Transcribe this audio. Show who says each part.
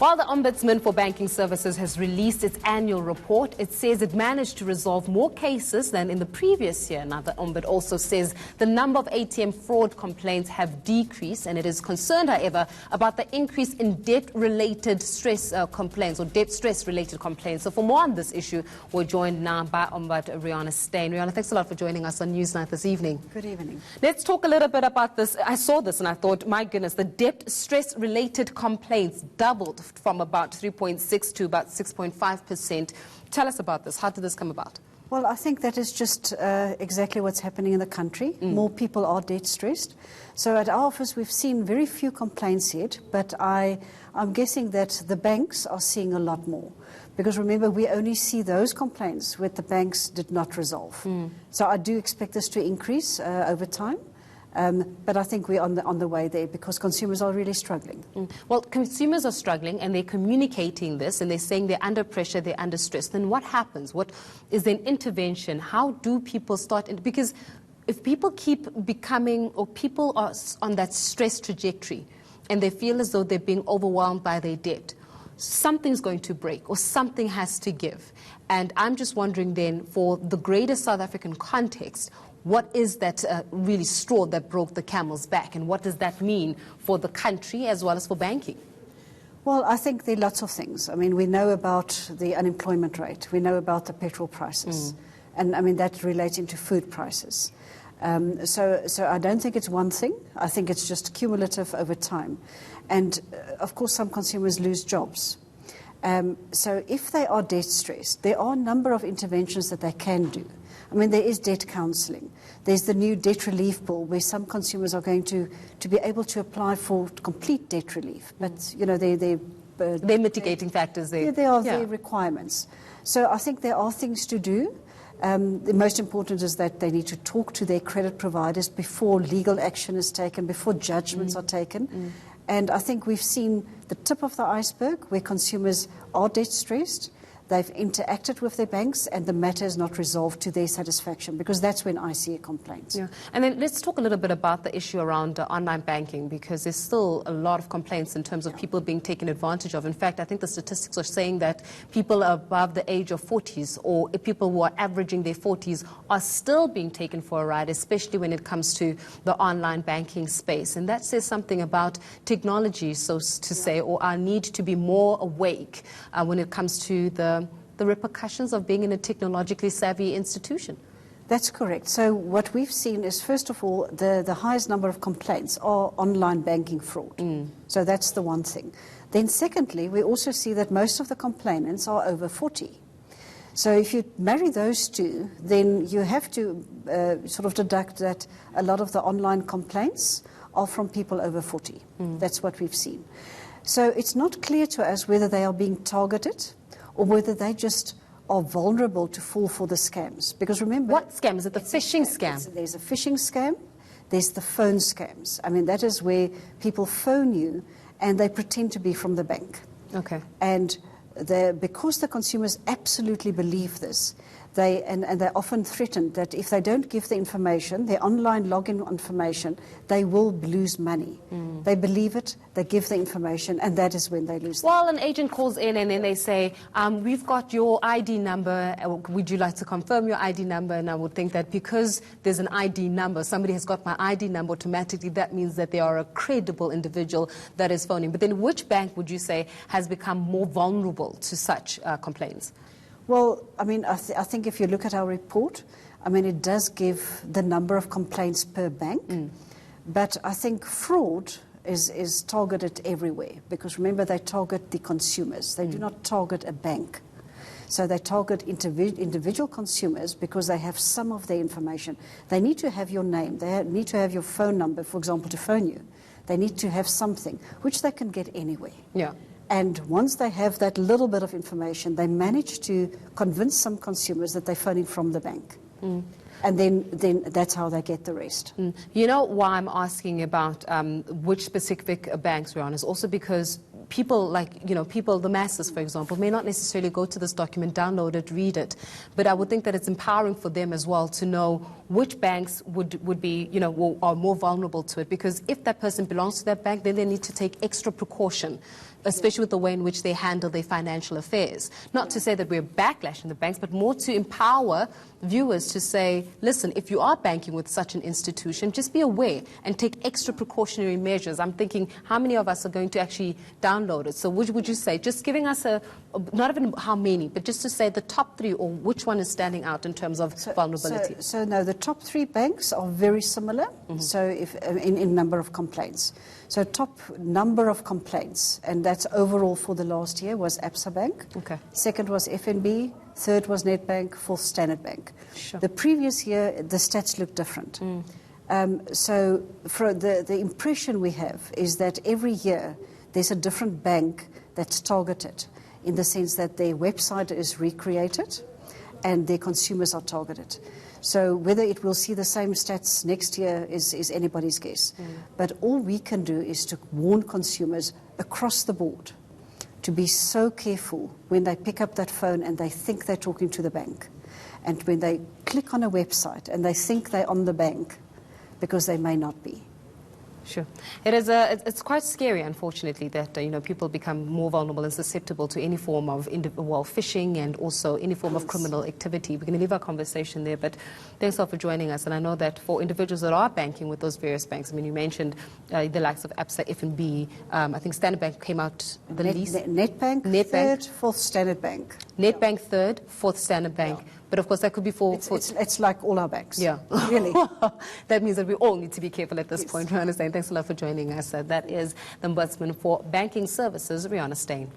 Speaker 1: While the Ombudsman for Banking Services has released its annual report, it says it managed to resolve more cases than in the previous year. Now, the Ombud also says the number of ATM fraud complaints have decreased, and it is concerned, however, about the increase in debt-related stress complaints or debt stress-related complaints. So for more on this issue, we're joined now by Ombud Rihanna Steyn. Rihanna, thanks a lot for joining us on Newsnight this evening.
Speaker 2: Good evening.
Speaker 1: Let's talk a little bit about this. I saw this and I thought, my goodness, the debt stress-related complaints doubled from about 3.6 to about 6.5%. Tell us about this. How did this come about?
Speaker 2: Well, I think that is just exactly what's happening in the country. More people are debt stressed. So at our office, we've seen very few complaints yet, but I'm guessing that the banks are seeing a lot more. Because remember, we only see those complaints where the banks did not resolve. So I do expect this to increase over time. But I think we're on the way there because consumers are really struggling.
Speaker 1: Well, consumers are struggling and they're communicating this and they're saying they're under pressure, they're under stress. Then what happens? What is an intervention? How do people start? Because if people keep becoming, or people are on that stress trajectory and they feel as though they're being overwhelmed by their debt, something's going to break or something has to give. And I'm just wondering then, for the greater South African context, what is that really straw that broke the camel's back, and what does that mean for the country as well as for banking?
Speaker 2: Well, I think there are lots of things. I mean, we know about the unemployment rate. We know about the petrol prices. And, I mean, that relates into food prices. So I don't think it's one thing. I think it's just cumulative over time. And, of course, some consumers lose jobs. So if they are debt stressed, there are a number of interventions that they can do. I mean, there is debt counselling. There's the new debt relief bill where some consumers are going to be able to apply for complete debt relief. But, you know, they're
Speaker 1: mitigating factors there.
Speaker 2: Yeah, they are their requirements. So I think there are things to do. The most important is that they need to talk to their credit providers before legal action is taken, before judgments are taken. And I think we've seen the tip of the iceberg where consumers are debt stressed. They've interacted with their banks and the matter is not resolved to their satisfaction, because that's when I see a complaint.
Speaker 1: Yeah. And then let's talk a little bit about the issue around online banking, because there's still a lot of complaints in terms of people being taken advantage of. In fact, I think the statistics are saying that people above the age of 40s, or people who are averaging their 40s, are still being taken for a ride, especially when it comes to the online banking space. And that says something about technology, so to say, or our need to be more awake when it comes to the repercussions of being in a technologically savvy institution.
Speaker 2: That's correct. So what we've seen is, first of all, the highest number of complaints are online banking fraud. So that's the one thing. Then secondly, we also see that most of the complainants are over 40. So if you marry those two, then you have to sort of deduct that a lot of the online complaints are from people over 40. That's what we've seen. So it's not clear to us whether they are being targeted or whether they just are vulnerable to fall for the scams. Because remember...
Speaker 1: What scam? Is it the phishing scam?
Speaker 2: There's a phishing scam. There's the phone scams. I mean, that is where people phone you and they pretend to be from the bank.
Speaker 1: Okay.
Speaker 2: And because the consumers absolutely believe this, they often threaten that if they don't give the information, their online login information, they will lose money. They believe it, they give the information, and that is when they lose.
Speaker 1: Well, an agent calls in and then they say, we've got your ID number. Would you like to confirm your ID number? And I would think that because there's an ID number, somebody has got my ID number, automatically that means that they are a credible individual that is phoning. But then which bank would you say has become more vulnerable to such complaints?
Speaker 2: Well, I mean, I think if you look at our report, I mean, it does give the number of complaints per bank. But I think fraud is targeted everywhere, because remember, they target the consumers. They do not target a bank. So they target individual consumers because they have some of their information. They need to have your name. They need to have your phone number, for example, to phone you. They need to have something, which they can get anywhere.
Speaker 1: Yeah.
Speaker 2: And once they have that little bit of information, they manage to convince some consumers that they're phoning from the bank. And then that's how they get the rest.
Speaker 1: You know why I'm asking about which specific banks we're on is also because people like, people, the masses, for example, may not necessarily go to this document, download it, read it. But I would think that it's empowering for them as well to know which banks would be, are more vulnerable to it. Because if that person belongs to that bank, then they need to take extra precaution especially with the way in which they handle their financial affairs. Not to say that we're backlashing the banks, but more to empower viewers to say, listen, if you are banking with such an institution, just be aware and take extra precautionary measures. I'm thinking, how many of us are going to actually download it? So would you say, just giving us not even how many, but just to say the top 3, or which one is standing out in terms of vulnerability?
Speaker 2: So no, the top 3 banks are very similar. So if in number of complaints. So top number of complaints, and that's overall for the last year, was Absa Bank.
Speaker 1: Okay.
Speaker 2: Second was FNB. Third was Nedbank. Fourth, Standard Bank.
Speaker 1: Sure.
Speaker 2: The previous year, the stats looked different. So for the impression we have is that every year there's a different bank that's targeted, in the sense that their website is recreated and their consumers are targeted. So whether it will see the same stats next year is anybody's guess. But all we can do is to warn consumers across the board to be so careful when they pick up that phone and they think they're talking to the bank, and when they click on a website and they think they're on the bank, because they may not be.
Speaker 1: Sure. It's quite scary, unfortunately, that people become more vulnerable and susceptible to any form of phishing and also any form of criminal activity. We're going to leave our conversation there, but thanks all for joining us. And I know that for individuals that are banking with those various banks, I mean, you mentioned the likes of Absa, FNB, I think Standard Bank came out the least.
Speaker 2: Nedbank, third, fourth Standard Bank.
Speaker 1: Nedbank third, fourth Standard Bank. Yeah. But of course, that could be for...
Speaker 2: It's like all our banks.
Speaker 1: Yeah.
Speaker 2: Really.
Speaker 1: That means that we all need to be careful at this point. We understand. Thanks a lot for joining us. That is the Ombudsman for Banking Services, Rihanna Steyn.